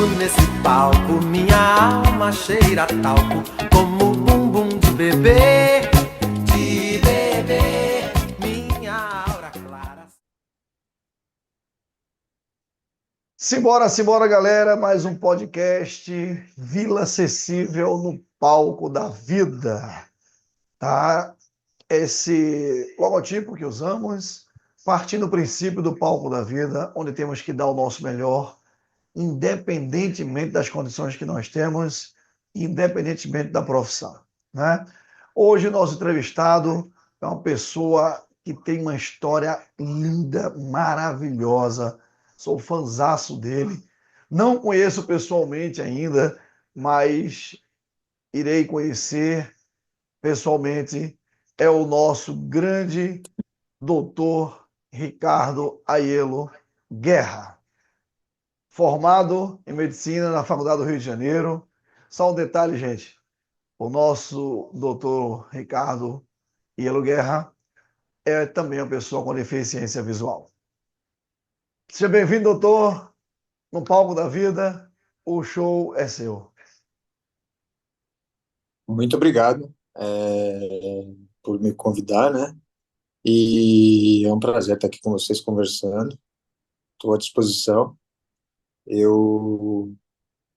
subo nesse palco, minha alma cheira a talco, como bumbum de bebê, minha aura clara. Simbora, simbora, galera. Mais um podcast Vila Acessível no palco da vida, tá? Esse logotipo que usamos, partindo do princípio do palco da vida, onde temos que dar o nosso melhor, independentemente das condições que nós temos, independentemente da profissão, né? Hoje, nosso entrevistado é uma pessoa que tem uma história linda, maravilhosa. Sou fãzaço dele. Não conheço pessoalmente ainda, mas irei conhecer pessoalmente. É o nosso grande doutor Ricardo Aiello Guerra, formado em medicina na Faculdade do Rio de Janeiro. Só um detalhe, gente: o nosso doutor Ricardo Aiello Guerra é também uma pessoa com deficiência visual. Seja bem-vindo, doutor, no palco da vida. O show é seu. Muito obrigado, por me convidar, né? E é um prazer estar aqui com vocês conversando. Estou à disposição. Eu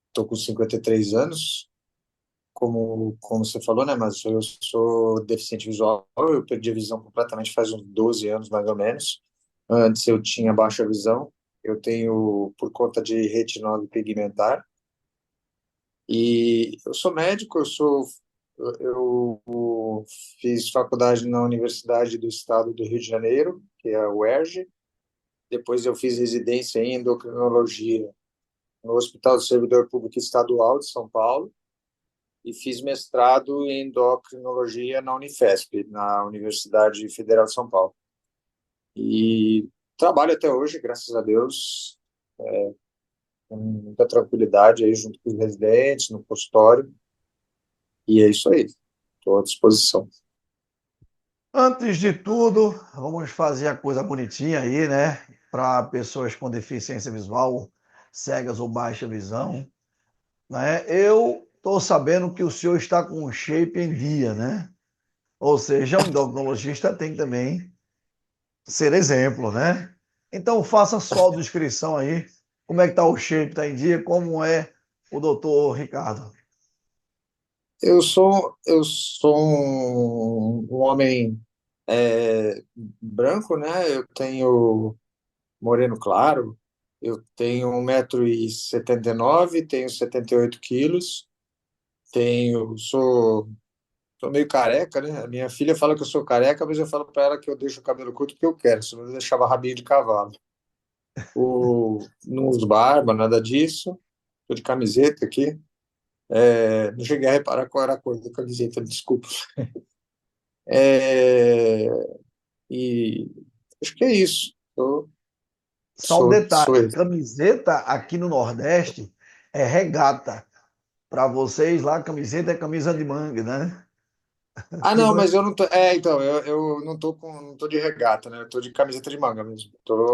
estou com 53 anos, como você falou, né? Mas eu sou deficiente visual. Eu perdi a visão completamente faz uns 12 anos, mais ou menos. Antes eu tinha baixa visão. Eu tenho por conta de retinose pigmentar. E eu sou médico, eu fiz faculdade na Universidade do Estado do Rio de Janeiro, que é a UERJ. Depois eu fiz residência em endocrinologia no Hospital do Servidor Público Estadual de São Paulo e fiz mestrado em endocrinologia na Unifesp, na Universidade Federal de São Paulo. E trabalho até hoje, graças a Deus, com muita tranquilidade aí junto com os residentes, no consultório. E é isso aí. Estou à disposição. Antes de tudo, vamos fazer a coisa bonitinha aí, né? Para pessoas com deficiência visual, cegas ou baixa visão, né? Eu estou sabendo que o senhor está com o shape em dia, né? Ou seja, um endocrinologista tem que também ser exemplo, né? Então faça sua descrição aí. Como é que está o shape? Está em dia? Como é o doutor Ricardo? Eu sou um homem branco, né? Eu tenho moreno claro, eu tenho 1,79 m, tenho 78 quilos, sou meio careca, né? A minha filha fala que eu sou careca, mas eu falo para ela que eu deixo o cabelo curto porque eu quero, senão eu deixava rabinho de cavalo. Não uso barba, nada disso, tô de camiseta aqui. Não cheguei a reparar qual era a cor da camiseta, desculpa. É, e acho que é isso. Só um Sou detalhe: eu. camiseta aqui no Nordeste é regata. Para vocês lá, camiseta é camisa de manga, né? Ah, De não, manga. mas eu não tô. Então, eu não tô de regata, né? Eu tô de camiseta de manga mesmo.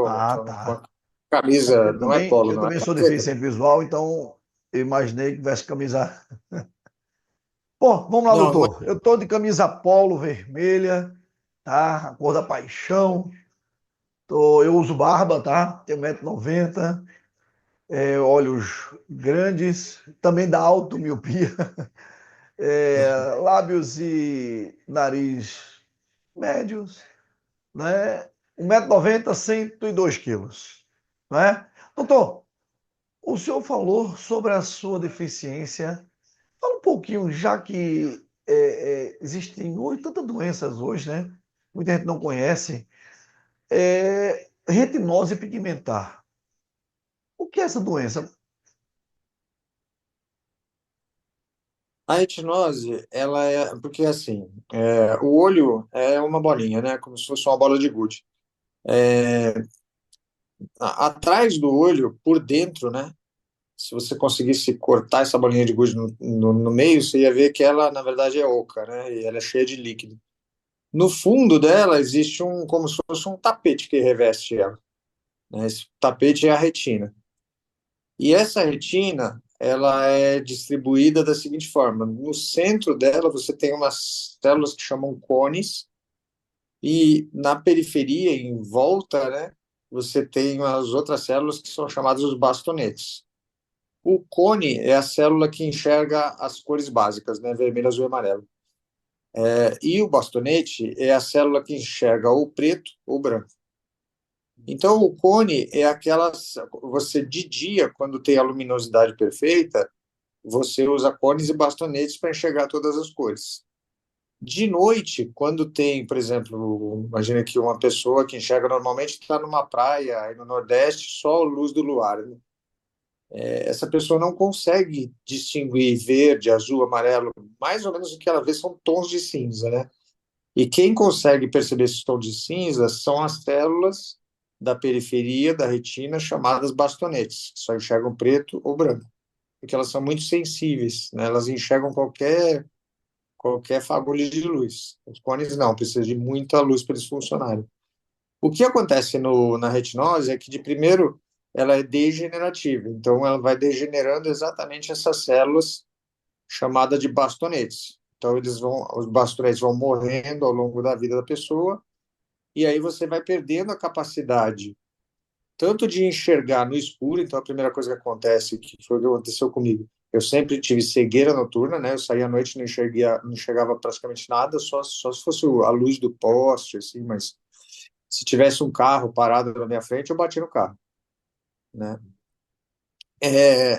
Ah, Tô com tá. a É porque camisa, não é polo, eu não é também sou camiseta. deficiente visual, então eu imaginei que tivesse camisa. Bom, vamos lá, Não, não é. doutor. Eu tô de camisa polo vermelha, tá? A cor da paixão. Eu uso barba, tá? Tenho 1,90 m, olhos grandes, também dá automiopia, lábios e nariz médios, né? 1,90 m, 102 quilos, né? Doutor, o senhor falou sobre a sua deficiência. Fala um pouquinho, já que existem hoje tantas doenças hoje, né? Muita gente não conhece. Retinose pigmentar. O que é essa doença? A retinose, ela é. Porque assim, o olho é uma bolinha, né? Como se fosse uma bola de gude. Atrás do olho, por dentro, né? Se você conseguisse cortar essa bolinha de gude no meio, você ia ver que ela, na verdade, é oca, né? E ela é cheia de líquido. No fundo dela existe como se fosse um tapete que reveste ela, né? Esse tapete é a retina. E essa retina, ela é distribuída da seguinte forma: no centro dela você tem umas células que chamam cones, e na periferia, em volta, né, você tem as outras células que são chamadas os bastonetes. O cone é a célula que enxerga as cores básicas, né, vermelho, azul e amarelo. E o bastonete é a célula que enxerga ou preto ou branco. Então, o cone é aquelas. Você, de dia, quando tem a luminosidade perfeita, você usa cones e bastonetes para enxergar todas as cores. De noite, quando tem, por exemplo, imagina que uma pessoa que enxerga normalmente está numa praia aí no Nordeste, só a luz do luar, né? Essa pessoa não consegue distinguir verde, azul, amarelo, mais ou menos o que ela vê são tons de cinza, né? E quem consegue perceber esses tons de cinza são as células da periferia da retina chamadas bastonetes, que só enxergam preto ou branco, porque elas são muito sensíveis, né? Elas enxergam qualquer fagulha de luz. Os cones não, precisa de muita luz para eles funcionarem. O que acontece na retinose é que, de primeiro, ela é degenerativa, então ela vai degenerando exatamente essas células chamadas de bastonetes. Então os bastonetes vão morrendo ao longo da vida da pessoa, e aí você vai perdendo a capacidade tanto de enxergar no escuro. Então a primeira coisa que acontece, que foi o que aconteceu comigo, eu sempre tive cegueira noturna, né? Eu saía à noite e não enxergava praticamente nada, só se fosse a luz do poste, assim, mas se tivesse um carro parado na minha frente, eu batia no carro, né?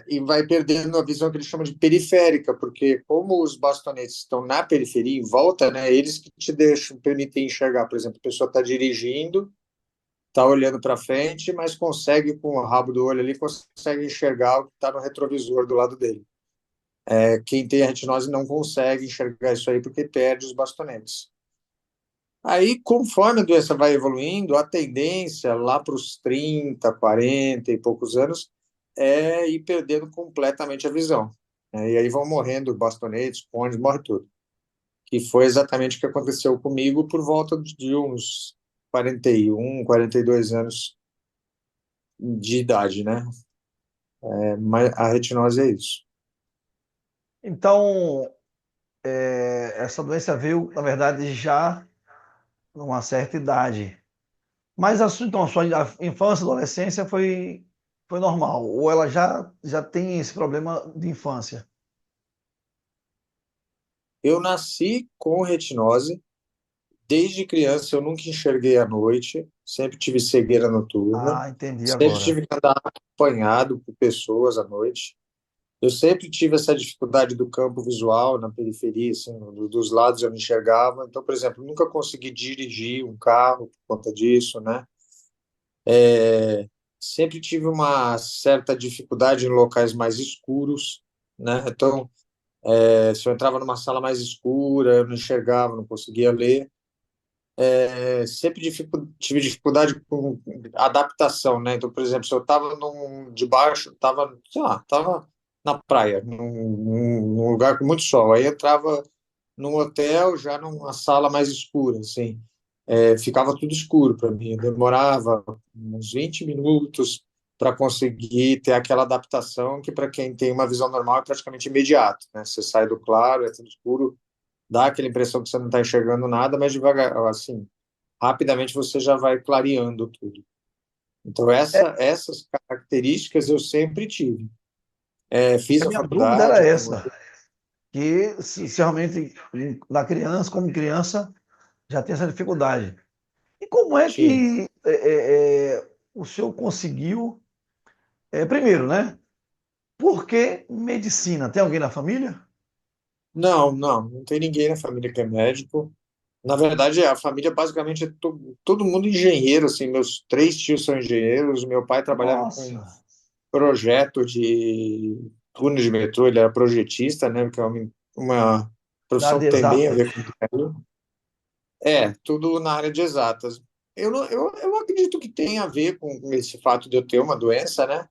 E vai perdendo a visão que eles chamam de periférica, porque como os bastonetes estão na periferia, em volta, né, eles que te deixam, permitem enxergar. Por exemplo, a pessoa está dirigindo, está olhando para frente, mas consegue, com o rabo do olho ali, consegue enxergar o que está no retrovisor do lado dele. Quem tem a retinose não consegue enxergar isso aí porque perde os bastonetes. Aí, conforme a doença vai evoluindo, a tendência lá para os 30, 40 e poucos anos é ir perdendo completamente a visão, né? E aí vão morrendo bastonetes, cones, morre tudo. Que foi exatamente o que aconteceu comigo por volta de uns 41, 42 anos de idade, né? Mas a retinose é isso. Então, essa doença veio, na verdade, já numa certa idade. Mas então, a sua infância, adolescência foi normal? Ou ela já tem esse problema de infância? Eu nasci com retinose. Desde criança eu nunca enxerguei à noite, sempre tive cegueira noturna, Ah, entendi sempre agora. tive que andar acompanhado por pessoas à noite. Eu sempre tive essa dificuldade do campo visual na periferia, assim, dos lados eu não enxergava. Então, por exemplo, nunca consegui dirigir um carro por conta disso, né? Sempre tive uma certa dificuldade em locais mais escuros, né? Então, se eu entrava numa sala mais escura, eu não enxergava, não conseguia ler. Sempre tive dificuldade com adaptação, né? Então, por exemplo, se eu estava debaixo, estava, sei lá, estava na praia, num lugar com muito sol, aí eu entrava num hotel já numa sala mais escura, assim, ficava tudo escuro para mim, demorava uns 20 minutos para conseguir ter aquela adaptação que para quem tem uma visão normal é praticamente imediato, né? Você sai do claro, é tudo escuro, dá aquela impressão que você não está enxergando nada, mas devagar, assim, rapidamente você já vai clareando tudo. Então, É, essas características eu sempre tive. Fiz a a minha dúvida era faculdade, essa, que se realmente na criança, como criança, já tem essa dificuldade. E como é tinha. que o senhor conseguiu, primeiro, né? Por que medicina? Tem alguém na família? Não, não, não tem ninguém na família que é médico. Na verdade, a família basicamente é todo mundo engenheiro, assim, meus três tios são engenheiros, meu pai trabalhava com Nossa, projeto de túnel de metrô, ele era projetista, né, que é uma da profissão de que tem bem a exatas. ver com tudo na área de exatas. Eu acredito que tem a ver com esse fato de eu ter uma doença, né?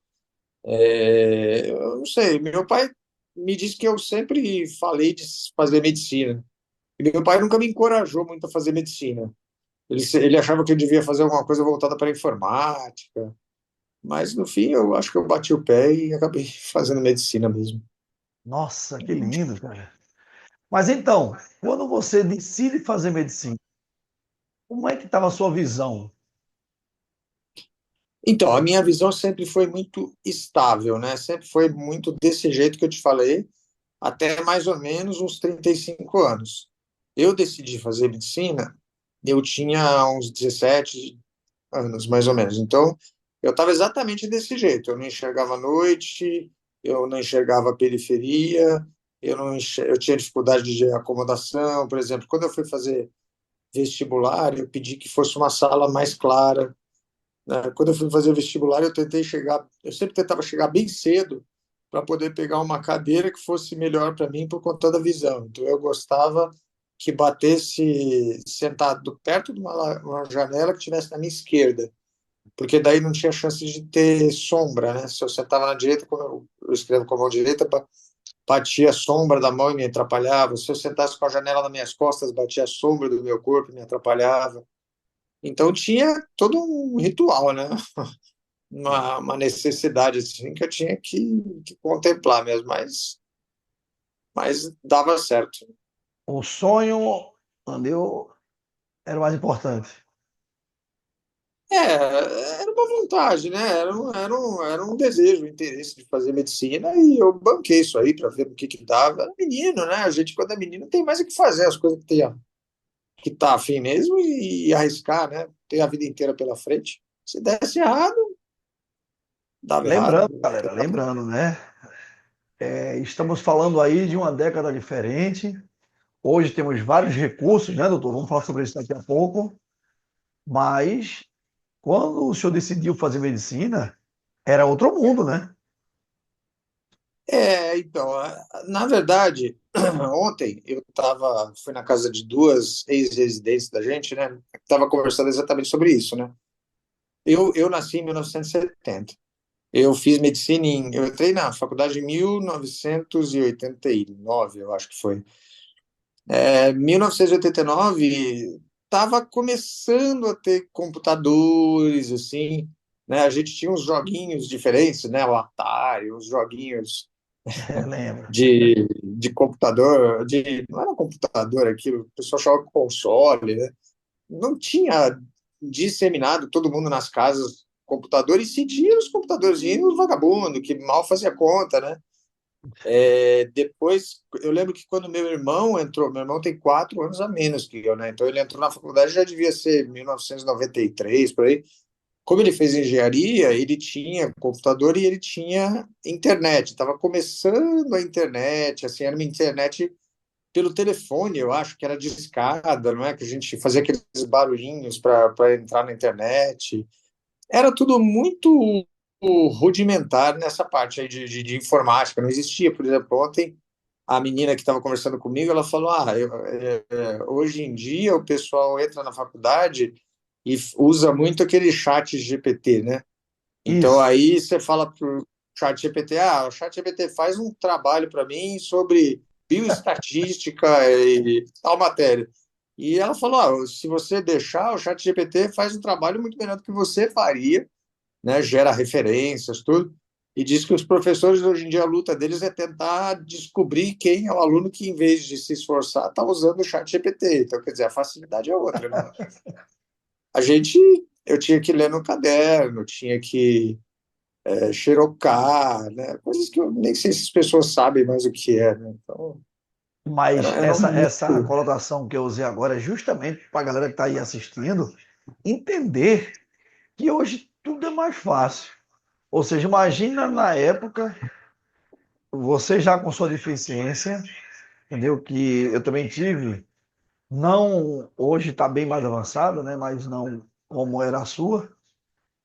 Eu não sei, meu pai me disse que eu sempre falei de fazer medicina. E meu pai nunca me encorajou muito a fazer medicina. Ele achava que eu devia fazer alguma coisa voltada para a informática, Mas no fim eu acho que eu bati o pé e acabei fazendo medicina mesmo. Nossa, que lindo, cara. Mas então, quando você decide fazer medicina, como é que estava a sua visão? Então, a minha visão sempre foi muito estável, né? Sempre foi muito desse jeito que eu te falei, até mais ou menos uns 35 anos. Eu decidi fazer medicina, eu tinha uns 17 anos, mais ou menos. Então, eu estava exatamente desse jeito. Eu não enxergava a noite, eu não enxergava a periferia, eu tinha dificuldade de acomodação. Por exemplo, quando eu fui fazer vestibular, eu pedi que fosse uma sala mais clara, né? Quando eu fui fazer vestibular, eu sempre tentava chegar bem cedo para poder pegar uma cadeira que fosse melhor para mim por conta da visão. Então, eu gostava que batesse sentado perto de uma janela que tivesse na minha esquerda, porque daí não tinha chance de ter sombra, né? Se eu sentava na direita, como eu escrevo com a mão direita, batia a sombra da mão e me atrapalhava. Se eu sentasse com a janela nas minhas costas, batia a sombra do meu corpo e me atrapalhava. Então tinha todo um ritual, né? Uma necessidade assim que eu tinha que contemplar mesmo, mas dava certo. O sonho, entendeu? Era o mais importante. Era uma vontade, né? Era um desejo, um interesse de fazer medicina e eu banquei isso aí para ver o que dava. Era menino, né? A gente, quando é menino, tem mais o que fazer, as coisas que tá afim mesmo e arriscar, né? Tem a vida inteira pela frente. Se desse errado, dava errado. Lembrando, galera, lembrando, né? Estamos falando aí de uma década diferente. Hoje temos vários recursos, né, doutor? Vamos falar sobre isso daqui a pouco. Mas quando o senhor decidiu fazer medicina, era outro mundo, né? Então, na verdade, ontem fui na casa de duas ex-residentes da gente, né? Estava conversando exatamente sobre isso, né? Eu nasci em 1970. Eu entrei na faculdade em 1989, eu acho que foi. 1989 estava começando a ter computadores, assim, né? A gente tinha uns joguinhos diferentes, né? O Atari, os joguinhos Lembro. de computador, não era computador aquilo, o pessoal chamava console, né? Não tinha disseminado todo mundo nas casas computador e se tinha os computadorzinhos vagabundo, que mal fazia conta, né? Depois, eu lembro que quando meu irmão entrou, meu irmão tem 4 anos a menos que eu, né? Então ele entrou na faculdade já devia ser 1993, por aí. Como ele fez engenharia, ele tinha computador e ele tinha internet. Estava começando a internet, assim, era uma internet pelo telefone, eu acho que era discada, não é? Que a gente fazia aqueles barulhinhos para entrar na internet. Era tudo muito rudimentar nessa parte aí de informática. Não existia, por exemplo, ontem a menina que estava conversando comigo, ela falou: hoje em dia o pessoal entra na faculdade e usa muito aquele chat GPT, né? Então Isso. aí você fala pro chat GPT, o chat GPT faz um trabalho para mim sobre bioestatística e tal matéria. E ela falou, se você deixar, o chat GPT faz um trabalho muito melhor do que você faria, né? Gera referências, tudo. E diz que os professores hoje em dia a luta deles é tentar descobrir quem é o aluno que, em vez de se esforçar, está usando o chat GPT. Então, quer dizer, a facilidade é outra, né? A gente, eu tinha que ler no caderno, tinha que xerocar, né? Coisas que eu nem sei se as pessoas sabem mais o que é, né? Então, Mas era um essa mundo. colocação que eu usei agora é justamente para a galera que está aí assistindo entender que hoje tudo é mais fácil. Ou seja, imagina na época, você já com sua deficiência, entendeu? Que eu também tive, não, hoje está bem mais avançada, né? Mas não como era a sua.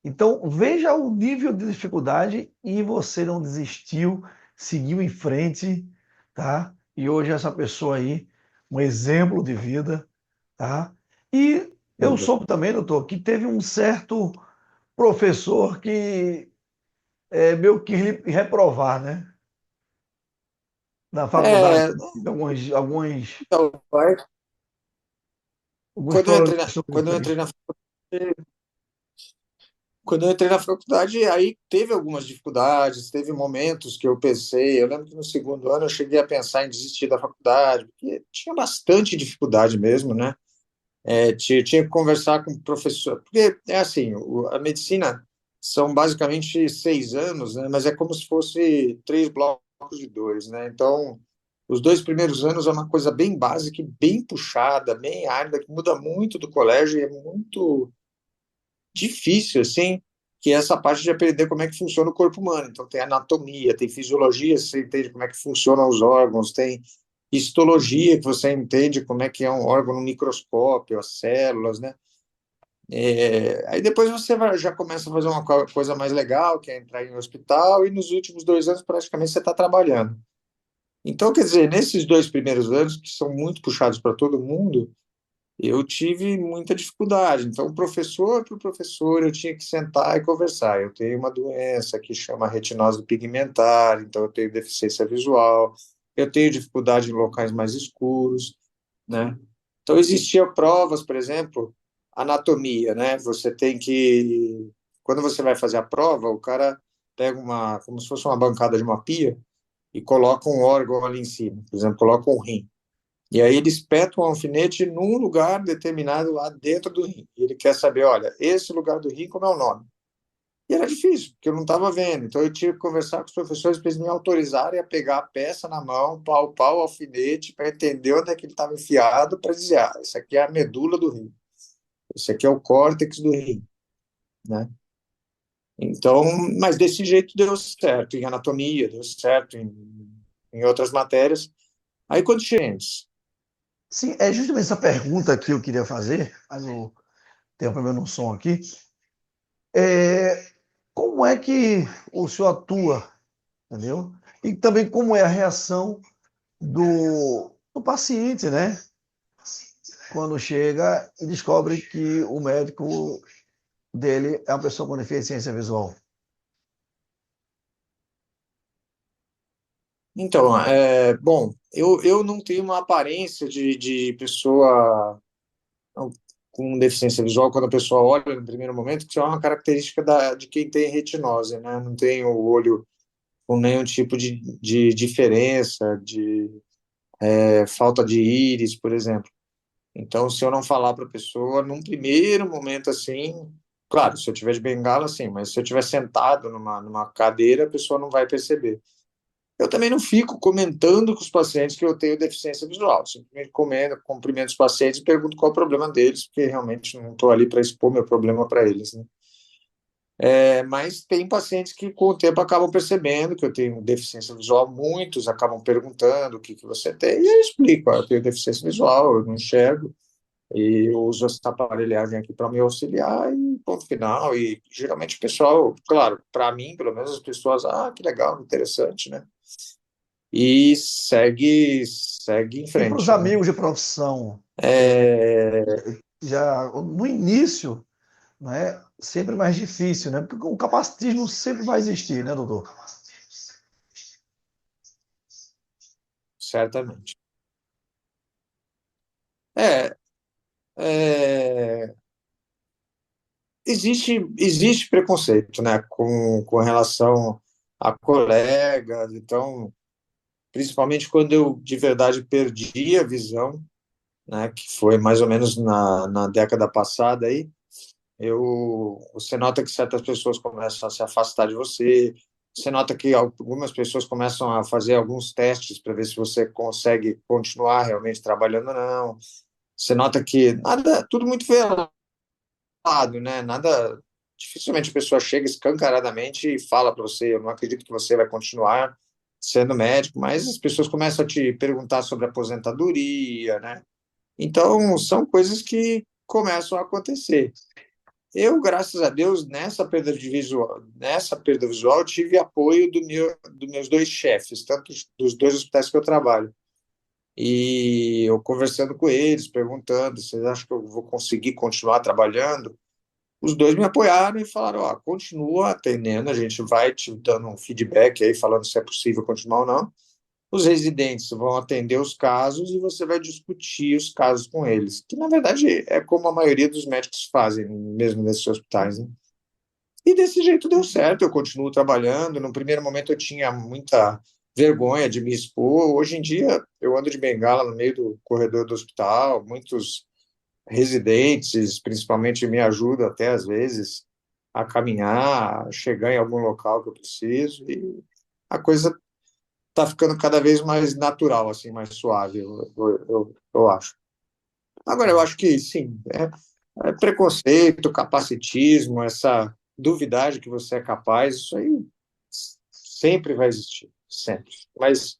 Então, veja o nível de dificuldade e você não desistiu, seguiu em frente, tá? E hoje essa pessoa aí, um exemplo de vida, tá? E eu soube também, doutor, que teve um certo professor que meio que reprovar, né? Na faculdade. É, Alguns, então, alguns problemas sobre quando isso eu aí. entrei na faculdade, Quando eu entrei na faculdade, aí teve algumas dificuldades, teve momentos que eu pensei, eu lembro que no segundo ano eu cheguei a pensar em desistir da faculdade, porque tinha bastante dificuldade mesmo, né? Tinha que conversar com o professor, porque é assim, a medicina são basicamente 6 anos, né? Mas é como se fosse 3 blocos de dois, né? Então, os 2 primeiros anos é uma coisa bem básica, e bem puxada, bem árida, que muda muito do colégio e é muito difícil, assim, que é essa parte de aprender como é que funciona o corpo humano. Então, tem anatomia, tem fisiologia, você entende como é que funcionam os órgãos, tem histologia, que você entende como é que é um órgão no microscópio, as células, né? Aí depois você já começa a fazer uma coisa mais legal, que é entrar em um hospital, e nos últimos 2 anos praticamente você está trabalhando. Então, quer dizer, nesses 2 primeiros anos, que são muito puxados para todo mundo, eu tive muita dificuldade. Então, professor por professor, eu tinha que sentar e conversar. Eu tenho uma doença que chama retinose pigmentar, então eu tenho deficiência visual, eu tenho dificuldade em locais mais escuros, né? Então, existiam provas, por exemplo, anatomia, né? Você tem que, quando você vai fazer a prova, o cara pega como se fosse uma bancada de uma pia e coloca um órgão ali em cima, por exemplo, coloca um rim. E aí ele espeta um alfinete num lugar determinado lá dentro do rim. E ele quer saber, olha, esse lugar do rim, como é o nome? E era difícil, porque eu não estava vendo. Então eu tinha que conversar com os professores para eles me autorizarem a pegar a peça na mão, palpar o alfinete, para entender onde é que ele estava enfiado, para dizer, ah, isso aqui é a medula do rim. Esse aqui é o córtex do rim, né? Então, mas desse jeito deu certo, em anatomia, deu certo em outras matérias. Aí quando chega, Sim, é justamente essa pergunta que eu queria fazer, mas eu tenho um problema no som aqui. É, como é que o senhor atua, entendeu? E também como é a reação do paciente, né? Quando chega e descobre que o médico dele é uma pessoa com deficiência visual. então, bom, eu não tenho uma aparência de pessoa com deficiência visual quando a pessoa olha no primeiro momento, que é uma característica de quem tem retinose, né? Não tem o olho com nenhum tipo de diferença, de falta de íris, por exemplo. Então, se eu não falar para a pessoa, num primeiro momento assim, claro, se eu tiver de bengala, sim, mas se eu tiver sentado numa cadeira, a pessoa não vai perceber. Eu também não fico comentando com os pacientes que eu tenho deficiência visual. Simplesmente comento, cumprimento os pacientes e pergunto qual é o problema deles, porque realmente não estou ali para expor meu problema para eles, né? Mas tem pacientes que, com o tempo, acabam percebendo que eu tenho deficiência visual. Muitos acabam perguntando o que você tem, e eu explico: eu tenho deficiência visual, eu não enxergo, e eu uso essa aparelhagem aqui para me auxiliar, e ponto final. E geralmente o pessoal, claro, para mim, pelo menos as pessoas, que legal, interessante, né? E segue em E para os frente, né? amigos de profissão, É, já no início, né, sempre mais difícil, né? Porque o capacitismo sempre vai existir, né, doutor? certamente. É, é, existe preconceito, né, com relação a colegas, então, principalmente quando eu de verdade perdi a visão, né, que foi mais ou menos na década passada aí, você nota que certas pessoas começam a se afastar de você, você nota que algumas pessoas começam a fazer alguns testes para ver se você consegue continuar realmente trabalhando ou não. Você nota que nada, tudo muito velado, né? Nada, dificilmente a pessoa chega escancaradamente e fala para você, eu não acredito que você vai continuar sendo médico, mas as pessoas começam a te perguntar sobre aposentadoria, né? Então, são coisas que começam a acontecer. Eu, graças a Deus, nessa perda visual, tive apoio dos meus dois chefes, tanto dos dois hospitais que eu trabalho. E eu conversando com eles, perguntando: vocês acham que eu vou conseguir continuar trabalhando? Os dois me apoiaram e falaram: ó, continua atendendo, a gente vai te dando um feedback aí, falando se é possível continuar ou não. Os residentes vão atender os casos e você vai discutir os casos com eles, que na verdade é como a maioria dos médicos fazem, mesmo nesses hospitais, né? E desse jeito deu certo, eu continuo trabalhando. No primeiro momento eu tinha muita vergonha de me expor. Hoje em dia eu ando de bengala no meio do corredor do hospital, muitos residentes, principalmente, me ajudam até às vezes a caminhar, a chegar em algum local que eu preciso, e a coisa está ficando cada vez mais natural, assim, mais suave, eu acho. Agora, eu acho que, sim, é preconceito, capacitismo, essa duvidar de que você é capaz, isso aí sempre vai existir, sempre. Mas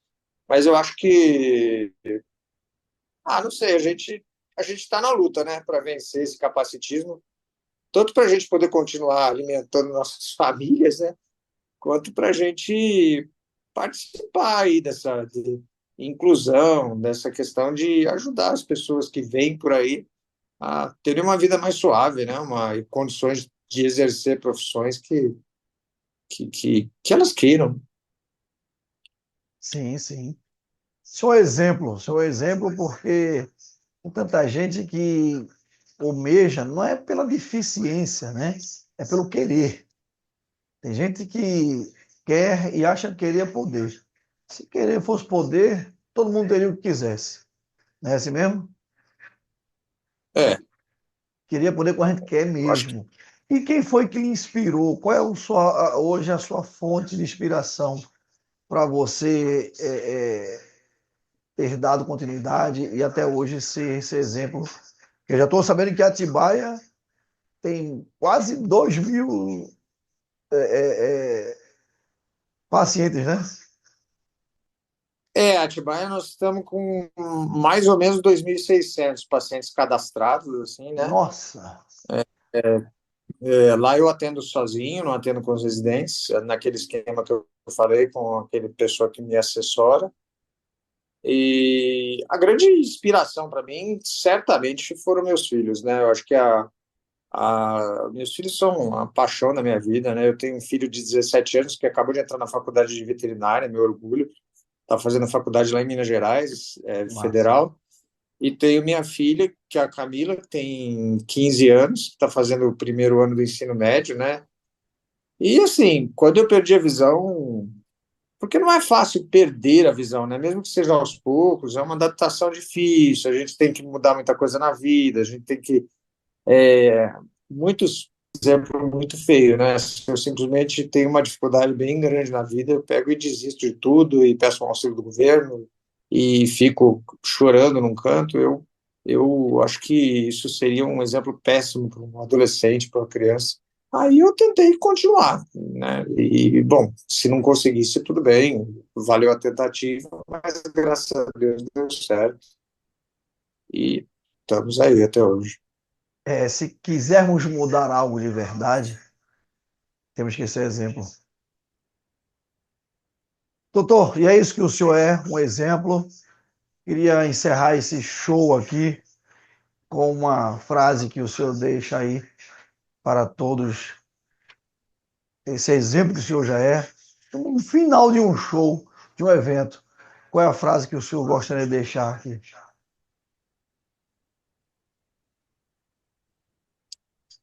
eu acho que, não sei, a gente está na luta, né, para vencer esse capacitismo, tanto para a gente poder continuar alimentando nossas famílias, né, quanto para a gente participar aí dessa inclusão, dessa questão de ajudar as pessoas que vêm por aí a terem uma vida mais suave, né? E condições de exercer profissões que elas queiram. Sim, sim. Seu exemplo porque tem tanta gente que almeja, não é pela deficiência, né? É pelo querer. Tem gente que quer e acha que querer é poder. Se querer fosse poder, todo mundo teria o que quisesse. Não é assim mesmo? É, Queria poder quando a gente quer eu acho que mesmo. E quem foi que lhe inspirou? Qual é hoje a sua fonte de inspiração para você ter dado continuidade e até hoje ser esse exemplo? Eu já estou sabendo que Atibaia tem quase 2.000 pacientes, né? Atibaia nós estamos com mais ou menos 2.600 pacientes cadastrados, assim, né? Nossa, Lá eu atendo sozinho, não atendo com os residentes, naquele esquema que eu falei com aquele pessoa que me assessora. E a grande inspiração para mim, certamente, foram meus filhos, né? Eu acho que meus filhos são a paixão da minha vida, né? Eu tenho um filho de 17 anos que acabou de entrar na faculdade de veterinária, meu orgulho, está fazendo faculdade lá em Minas Gerais, massa. federal. E tenho minha filha, que é a Camila, que tem 15 anos, que está fazendo o primeiro ano do ensino médio, né? E assim, quando eu perdi a visão, porque não é fácil perder a visão, né? Mesmo que seja aos poucos, é uma adaptação difícil, a gente tem que mudar muita coisa na vida, a gente tem que muitos exemplo muito feio, né? Se eu simplesmente tenho uma dificuldade bem grande na vida, eu pego e desisto de tudo e peço um auxílio do governo e fico chorando num canto. Eu acho que isso seria um exemplo péssimo para um adolescente, para uma criança. Aí eu tentei continuar, né? E, bom, se não conseguisse, tudo bem, valeu a tentativa, mas graças a Deus deu certo e estamos aí até hoje. Se quisermos mudar algo de verdade, temos que ser exemplo. Doutor, e é isso que o senhor é, um exemplo. Queria encerrar esse show aqui com uma frase que o senhor deixa aí para todos. Esse exemplo que o senhor já é. No final de um show, de um evento, qual é a frase que o senhor gostaria de deixar aqui?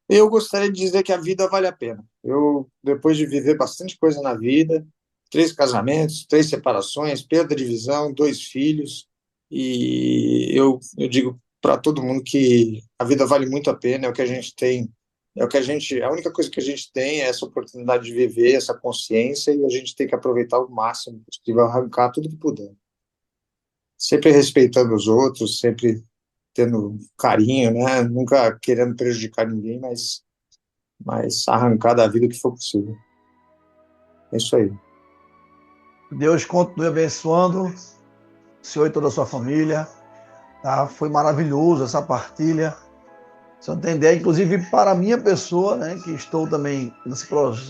Eu gostaria de dizer que a vida vale a pena. Eu, depois de viver bastante coisa na vida, 3 casamentos, 3 separações, perda de visão, 2 filhos, e eu digo para todo mundo que a vida vale muito a pena, é o que a gente tem, a única coisa que a gente tem é essa oportunidade de viver, essa consciência, e a gente tem que aproveitar o máximo possível, arrancar tudo que puder. Sempre respeitando os outros, sempre tendo carinho, né? Nunca querendo prejudicar ninguém, mas arrancar da vida o que for possível. É isso aí. Deus continue abençoando o senhor e toda a sua família. Tá? Foi maravilhoso essa partilha. Você não tem ideia, inclusive para a minha pessoa, né, que estou também nesse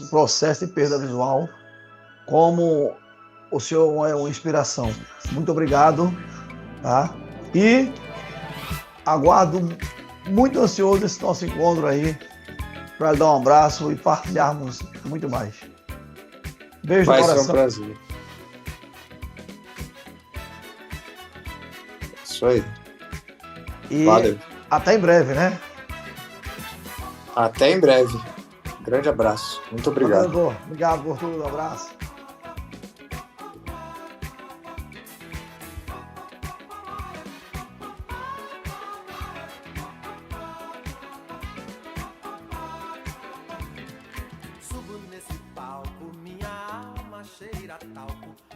processo de perda visual, como o senhor é uma inspiração. Muito obrigado. Tá? E aguardo muito ansioso esse nosso encontro aí, para dar um abraço e partilharmos muito mais. Beijo no Vai ser um coração. prazer. Isso aí. E Valeu. até em breve, né? Até em breve. Grande abraço. Muito obrigado. Obrigado por tudo. Um abraço. Subo nesse palco, minha alma cheira a talco.